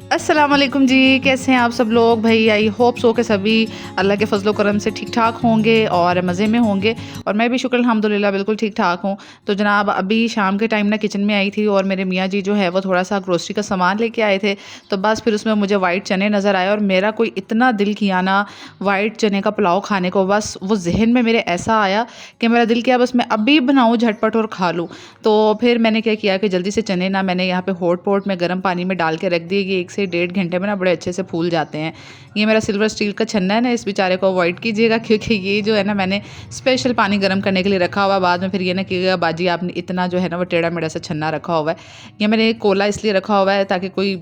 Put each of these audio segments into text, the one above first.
अस्सलाम वालेकुम जी, कैसे हैं आप सब लोग? भाई आई होप सो के सभी अल्लाह के फजलो करम से ठीक ठाक होंगे और मज़े में होंगे। और मैं भी शुक्र अल्हम्दुलिल्लाह बिल्कुल ठीक ठाक हूँ। तो जनाब अभी शाम के टाइम ना किचन में आई थी और मेरे मियाँ जी जो है वो थोड़ा सा ग्रोसरी का सामान लेके आए थे। तो बस फिर उसमें मुझे वाइट चने नज़र आए और मेरा कोई इतना दिल किया ना वाइट चने का पुलाव खाने को। बस वो जहन में मेरे ऐसा आया कि मेरा दिल किया बस मैं अभी बनाऊँ झटपट और खा लूँ। तो फिर मैंने क्या किया कि जल्दी से चने ना मैंने यहाँ पे हॉट पॉट में गर्म पानी में डाल के रख दिए कि 1 से 1.5 घंटे में ना बड़े अच्छे से फूल जाते हैं। ये मेरा सिल्वर स्टील का छन्ना है ना, इस बेचारे को अवॉइड कीजिएगा क्योंकि ये जो है ना मैंने स्पेशल पानी गर्म करने के लिए रखा हुआ है। बाद में फिर ये ना कीजिएगा बाजी आपने इतना जो है ना वो टेढ़ा मेढ़ा सा छन्ना रखा हुआ है। ये मैंने कोला इसलिए रखा हुआ है ताकि कोई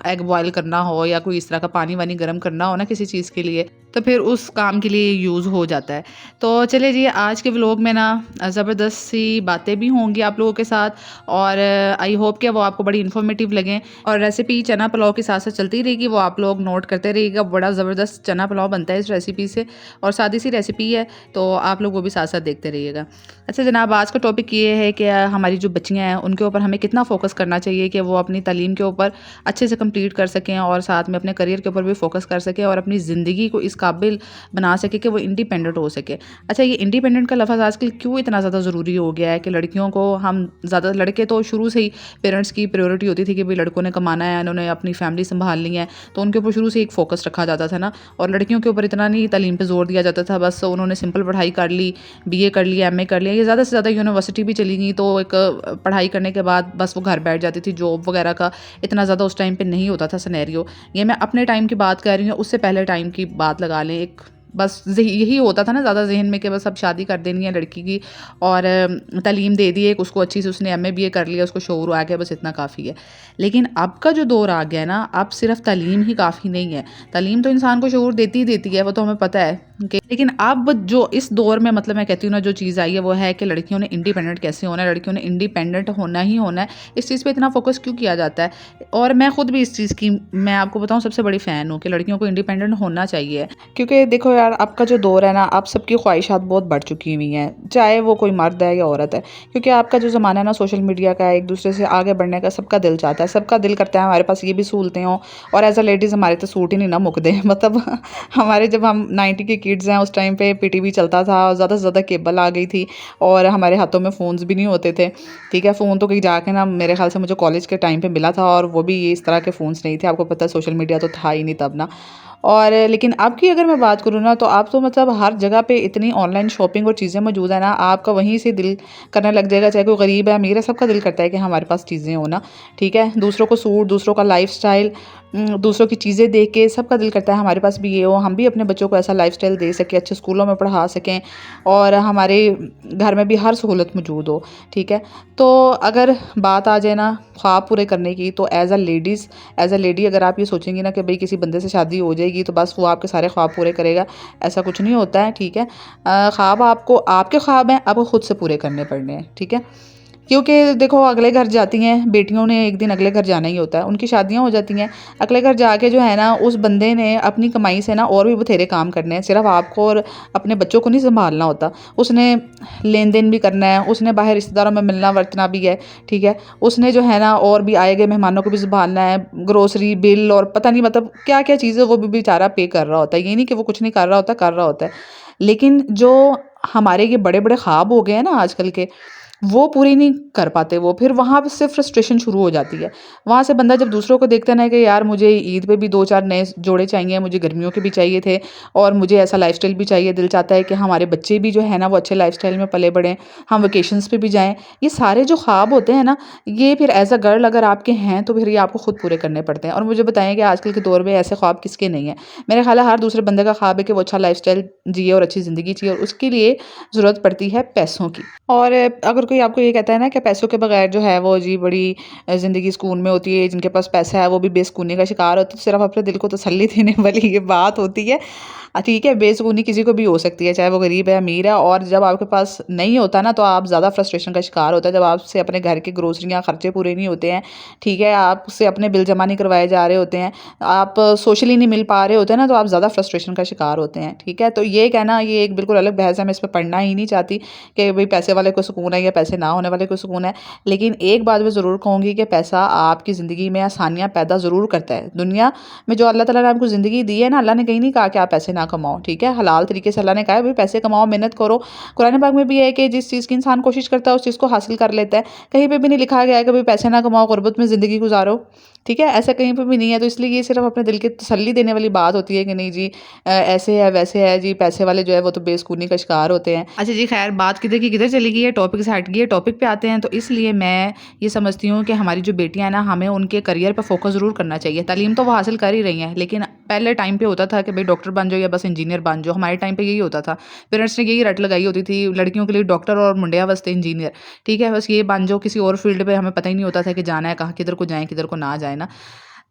एग बॉयल करना हो या कोई इस तरह का पानी वानी गर्म करना हो ना किसी चीज़ के लिए, तो फिर उस काम के लिए यूज़ हो जाता है। तो चलिए जी, आज के व्लॉग में ना ज़बरदस्त सी बातें भी होंगी आप लोगों के साथ और आई होप कि वो आपको बड़ी इन्फॉर्मेटिव लगें। और रेसिपी चना पुलाव के साथ साथ चलती रहेगी, वो आप लोग नोट करते रहिएगा। बड़ा ज़बरदस्त चना पुलाव बनता है इस रेसिपी से और सादी सी रेसिपी है, तो आप लोग वो भी साथ साथ देखते रहिएगा। अच्छा जनाब, आज का टॉपिक ये है कि हमारी जो बच्चियाँ हैं उनके ऊपर हमें कितना फ़ोकस करना चाहिए कि वो अपनी तालीम के ऊपर अच्छे से कंप्लीट कर सकें और साथ में अपने करियर के ऊपर भी फोकस कर सकें और अपनी ज़िंदगी को इस काबिल बना सके कि वो इंडिपेंडेंट हो सके। अच्छा, ये इंडिपेंडेंट का लफ्ज़ आजकल क्यों इतना ज़्यादा ज़रूरी हो गया है कि लड़कियों को हम ज़्यादा, लड़के तो शुरू से ही पेरेंट्स की प्रायोरिटी होती थी कि भाई लड़कों ने कमाना है, उन्होंने अपनी फैमिली संभाल ली है, तो उनके ऊपर शुरू से एक फ़ोकस रखा जाता था ना। और लड़कियों के ऊपर इतना नहीं तालीम पे जोर दिया जाता था, बस उन्होंने सिंपल पढ़ाई कर ली, बीए कर लिया, एमए कर लिया, ये ज़्यादा से ज़्यादा यूनिवर्सिटी भी चली गई तो एक पढ़ाई करने के बाद बस वो घर बैठ जाती थी। जॉब वगैरह का इतना ज़्यादा उस टाइम पे नहीं होता था सिनेरियो। ये मैं अपने टाइम की बात कर रही हूँ, उससे पहले टाइम की बात लगा लें। एक बस यही होता था ना ज़्यादा ज़हन में कि बस अब शादी कर देनी है लड़की की और तालीम दे दी एक उसको अच्छी से, उसने एमए बीए कर लिया, उसको शौर आ गया, बस इतना काफ़ी है। लेकिन अब का जो दौर आ गया ना, अब सिर्फ तालीम ही काफ़ी नहीं है। तालीम तो इंसान को शौर देती ही देती है, वो तो हमें पता है कि, लेकिन अब जो इस दौर में मतलब मैं कहती हूँ ना जो चीज़ आई है वो है कि लड़कियों ने इंडिपेंडेंट कैसे होना है, लड़कियों ने इंडिपेंडेंट होना ही होना है। इस चीज़ पे इतना फोकस क्यों किया जाता है? और मैं खुद भी इस चीज़ की, मैं आपको बताऊँ, सबसे बड़ी फ़ैन हूँ कि लड़कियों को इंडिपेंडेंट होना चाहिए। क्योंकि देखो यार, अब का जो दौर है ना, अब सबकी ख्वाहिशात बहुत बढ़ चुकी हुई हैं, चाहे वो कोई मर्द है या औरत है। क्योंकि आपका जो ज़माना है ना सोशल मीडिया का, एक दूसरे से आगे बढ़ने का सबका दिल चाहता है, सबका दिल करता है हमारे पास ये भी सहूलतें हों। और एज अ लेडीज़ हमारे तो सूट ही नहीं ना मुकदे मतलब हमारे, जब हम 90 के किड्स हैं, उस टाइम पे पीटीवी चलता था, ज़्यादा से ज़्यादा केबल आ गई थी और हमारे हाथों में फ़ोन्स भी नहीं होते थे। ठीक है, फ़ोन तो कहीं जाके ना मेरे ख्याल से मुझे कॉलेज के टाइम पे मिला था और वो भी इस तरह के फ़ोन्स नहीं थे। आपको पता है सोशल मीडिया तो था ही नहीं तब ना। और लेकिन अब की अगर मैं बात करूँ ना, तो आप तो मतलब हर जगह पे इतनी ऑनलाइन शॉपिंग और चीज़ें मौजूद है ना, आपका वहीं से दिल करने लग जाएगा, चाहे कोई गरीब है अमीर है, सबका दिल करता है कि हमारे पास चीज़ें हो ना। ठीक है, दूसरों को सूट, दूसरों का लाइफस्टाइल, दूसरों की चीज़ें देख के सबका दिल करता है हमारे पास भी ये हो, हम भी अपने बच्चों को ऐसा लाइफस्टाइल दे सकें, अच्छे स्कूलों में पढ़ा सकें और हमारे घर में भी हर सहूलत मौजूद हो। ठीक है, तो अगर बात आ जाए ना ख्वाब पूरे करने की, तो एज अ लेडी अगर आप ये सोचेंगी ना कि भाई किसी बंदे से शादी हो जाएगी तो बस वो आपके सारे ख्वाब पूरे करेगा, ऐसा कुछ नहीं होता है। ठीक है, ख्वाब आपको, आपके ख्वाब हैं, आपको खुद से पूरे करने पड़ने हैं। ठीक है, क्योंकि देखो अगले घर जाती हैं बेटियों ने, एक दिन अगले घर जाना ही होता है, उनकी शादियां हो जाती हैं। अगले घर जाके जो है ना, उस बंदे ने अपनी कमाई से ना और भी बथेरे काम करने हैं, सिर्फ आपको और अपने बच्चों को नहीं संभालना होता, उसने लेन देन भी करना है, उसने बाहर रिश्तेदारों में मिलना वर्तना भी है। ठीक है, उसने जो है ना और भी आए गए मेहमानों को भी संभालना है, ग्रोसरी बिल और पता नहीं मतलब क्या क्या चीज़ें वो भी बेचारा पे कर रहा होता है। ये नहीं कि वो कुछ नहीं कर रहा होता, कर रहा होता है। लेकिन जो हमारे ये बड़े बड़े ख्वाब हो गए हैं ना आजकल के, वो पूरी नहीं कर पाते वो, फिर वहाँ पे से फ्रस्ट्रेशन शुरू हो जाती है। वहाँ से बंदा जब दूसरों को देखता है ना कि यार मुझे ईद पे भी 2-4 नए जोड़े चाहिए, मुझे गर्मियों के भी चाहिए थे और मुझे ऐसा लाइफ़स्टाइल भी चाहिए, दिल चाहता है कि हमारे बच्चे भी जो है ना वो अच्छे लाइफ़स्टाइल में पले बढ़ें, हम वेकेशंस पे भी जाएँ। ये सारे जो ख्वाब होते हैं ना, ये फिर एज़ अ गर्ल अगर आपके हैं तो फिर ये आपको खुद पूरे करने पड़ते हैं। और मुझे बताएँ कि आजकल के दौर में ऐसे ख्वाब किसके नहीं हैं? मेरा ख़्याल है हर दूसरे बंदे का ख्वाब है कि वो अच्छा लाइफ़स्टाइल जिए और अच्छी ज़िंदगी जिए और उसके लिए ज़रूरत पड़ती है पैसों की। और अगर कोई आपको ये कहता है ना कि पैसों के बगैर जो है वो जी बड़ी ज़िंदगी सुकून में होती है, जिनके पास पैसा है वो भी बेसुकूनी का शिकार होता है, तो सिर्फ अपने दिल को तसल्ली देने वाली ये बात होती है। ठीक है, बेसुकूनी किसी को भी हो सकती है, चाहे वो गरीब है, अमीर है। और जब आपके पास नहीं होता ना, तो आप ज़्यादा फ्रस्ट्रेशन का शिकार होता है। जब आपसे अपने घर के ग्रोसरियाँ खर्चे पूरे नहीं होते हैं, ठीक है, आपसे अपने बिल जमा नहीं करवाए जा रहे होते हैं, आप सोशली नहीं मिल पा रहे होते हैं ना, तो आप ज़्यादा फ्रस्ट्रेशन का शिकार होते हैं। ठीक है, तो ये कहना, ये एक बिल्कुल अलग बहस है, मैं इस पर पढ़ना ही नहीं चाहती कि भाई पैसे वाले को सुकून है या पैसे ना होने वाले को सुकून है। लेकिन एक बात मैं ज़रूर कहूँगी कि पैसा आपकी ज़िंदगी में आसानियाँ पैदा ज़रूर करता है। दुनिया में जो अल्लाह ताला ने आपको ज़िंदगी दी है ना, अल्लाह ने कहीं नहीं कहा कि आप पैसे ना कमाओ। ठीक है, हलाल तरीके से अल्लाह ने कहा है भाई पैसे कमाओ, मेहनत करो। कुरान पाक में भी है कि जिस चीज़ की इंसान कोशिश करता है उस चीज़ को हासिल कर लेता है। कहीं पे भी नहीं लिखा गया है कि भाई पैसे ना कमाओ, गुर्बत में ज़िंदगी गुजारो। ठीक है, ऐसा कहीं पे भी नहीं है। तो इसलिए ये सिर्फ अपने दिल की तसल्ली देने वाली बात होती है कि नहीं जी, ऐसे है वैसे है जी, पैसे वाले जो है वो तो बेसुकूनी का शिकार होते हैं। अच्छा जी, खैर बात किधर की किधर चली गई है, टॉपिक से हट गई है, टॉपिक पे आते हैं। तो इसलिए मैं ये समझती हूँ कि हमारी जो बेटियां हैं ना, हमें उनके करियर पर फोकस ज़रूर करना चाहिए। तालीम तो वो हासिल कर ही रही हैं, लेकिन पहले टाइम पे होता था कि भाई डॉक्टर बन जाओ या बस इंजीनियर बन जाओ। हमारे टाइम पे यही होता था, पेरेंट्स ने यही रट लगाई होती थी लड़कियों के लिए, डॉक्टर और मुंडिया वास्ते इंजीनियर। ठीक है, बस ये बन जाओ, किसी और फील्ड पे हमें पता ही नहीं होता था कि जाना है कहाँ, किधर को जाएँ किधर को ना जाए ना।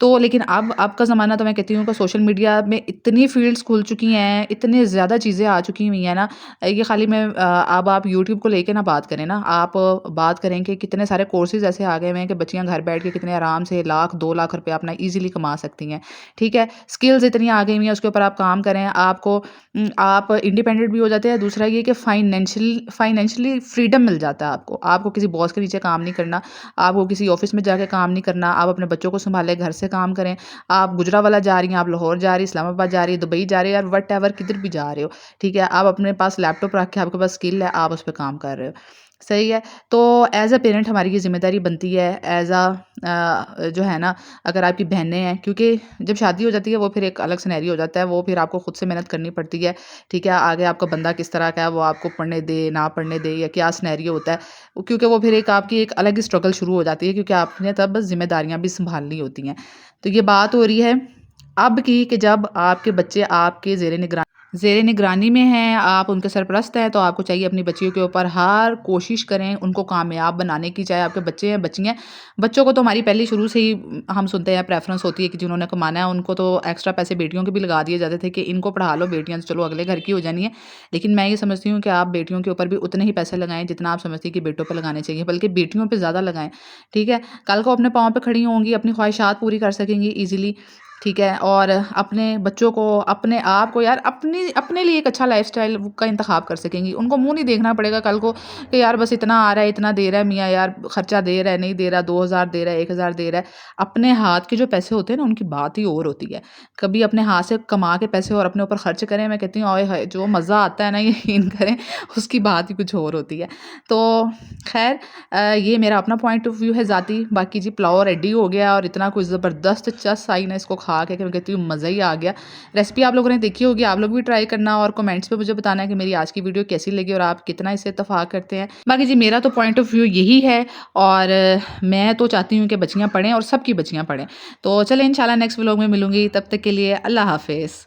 तो लेकिन अब का ज़माना, तो मैं कहती हूँ कि सोशल मीडिया में इतनी फ़ील्ड्स खुल चुकी हैं, इतनी ज़्यादा चीज़ें आ चुकी हुई हैं ना। ये खाली मैं अब आप यूट्यूब को लेके ना बात करें ना, आप बात करें कि कितने सारे कोर्सेज़ ऐसे आ गए हुए हैं कि बच्चियाँ घर बैठ के कितने आराम से लाख 2 लाख रुपए अपना ईज़िली कमा सकती हैं। ठीक है? स्किल्स इतनी आ गई हुई हैं, उसके ऊपर आप काम करें, आपको आप इंडिपेंडेंट भी हो जाते हैं। दूसरा ये कि फाइनेंशियली फ्रीडम मिल जाता है आपको। आपको किसी बॉस के नीचे काम नहीं करना, आपको किसी ऑफ़िस में जाके काम नहीं करना, आप अपने बच्चों को सँभालें, घर से काम करें। आप गुजरावाला जा रही हैं, आप लाहौर जा रही हैं, इस्लामाबाद जा रही हैं, दुबई जा रही हैं, या व्हाटएवर किधर भी जा रहे हो, ठीक है? आप अपने पास लैपटॉप रख के, आपके पास स्किल है, आप उस पे काम कर रहे हो। सही है? तो एज़ अ पेरेंट हमारी ये ज़िम्मेदारी बनती है, एज़ जो है ना, अगर आपकी बहनें हैं, क्योंकि जब शादी हो जाती है वो फिर एक अलग सिनेरियो हो जाता है, वो फिर आपको खुद से मेहनत करनी पड़ती है। ठीक है? आगे आपका बंदा किस तरह का है, वो आपको पढ़ने दे, ना पढ़ने दे, या क्या सिनेरियो होता है, क्योंकि वो फिर एक आपकी एक अलग ही स्ट्रगल शुरू हो जाती है, क्योंकि आपने तब ज़िम्मेदारियाँ भी सँभालनी होती हैं। तो ये बात हो रही है अब की, कि जब आपके बच्चे आपके ज़ेरे निगरानी में हैं, आप उनके सरपरस्त हैं, तो आपको चाहिए अपनी बच्चियों के ऊपर हर कोशिश करें उनको कामयाब बनाने की। चाहे आपके बच्चे हैं, बच्चियाँ हैं। बच्चों को तो हमारी पहले शुरू से ही हम सुनते हैं प्रेफ़रेंस होती है कि जिन्होंने कमाना है उनको तो एक्स्ट्रा पैसे बेटियों के भी लगा दिए जाते थे कि इनको पढ़ा लो, बेटियाँ तो चलो अगले घर की हो जानी है। लेकिन मैं ये समझती हूँ कि आप बेटियों के ऊपर भी उतने ही पैसे लगाएँ जितना आप समझती हैं कि बेटों पे लगाने चाहिए, बल्कि बेटियों पे ज़्यादा लगाएँ। ठीक है? कल को अपने पाँव पे खड़ी होंगी, अपनी ख्वाहिशात पूरी कर सकेंगी ईज़िली। ठीक है? और अपने बच्चों को, अपने आप को, यार अपनी अपने लिए एक अच्छा लाइफ़स्टाइल का इंतख़ाब कर सकेंगी। उनको मुँह नहीं देखना पड़ेगा कल को कि यार बस इतना आ रहा है, इतना दे रहा है मियाँ, यार खर्चा दे रहा है, नहीं दे रहा, 2000 दे रहा है, 1000 दे रहा है। अपने हाथ के जो पैसे होते हैं ना, उनकी बात ही और होती है। कभी अपने हाथ से कमा के पैसे और अपने ऊपर खर्च करें, मैं कहती हूँ ओए होए! जो मज़ा आता है ना, यकीन करें, उसकी बात ही कुछ और होती है। तो ख़ैर ये मेरा अपना पॉइंट ऑफ़ व्यू है ज़ाती। बाकी जी पुलाव रेडी हो गया और इतना कुछ ज़बरदस्त चस आई ना इसको खा के कि मैं कहती हूँ मज़ा ही आ गया। रेसिपी आप लोगों ने देखी होगी, आप लोग भी ट्राई करना और कमेंट्स पे मुझे बताना है कि मेरी आज की वीडियो कैसी लगी और आप कितना इससे इत्तेफ़ाक करते हैं। बाकी जी मेरा तो पॉइंट ऑफ़ व्यू यही है, और मैं तो चाहती हूँ कि बच्चियाँ पढ़ें और सबकी बच्चियाँ पढ़ें। तो चलें, इंशाल्लाह नेक्स्ट व्लॉग में मिलूँगी, तब तक के लिए अल्लाह हाफ़िज़।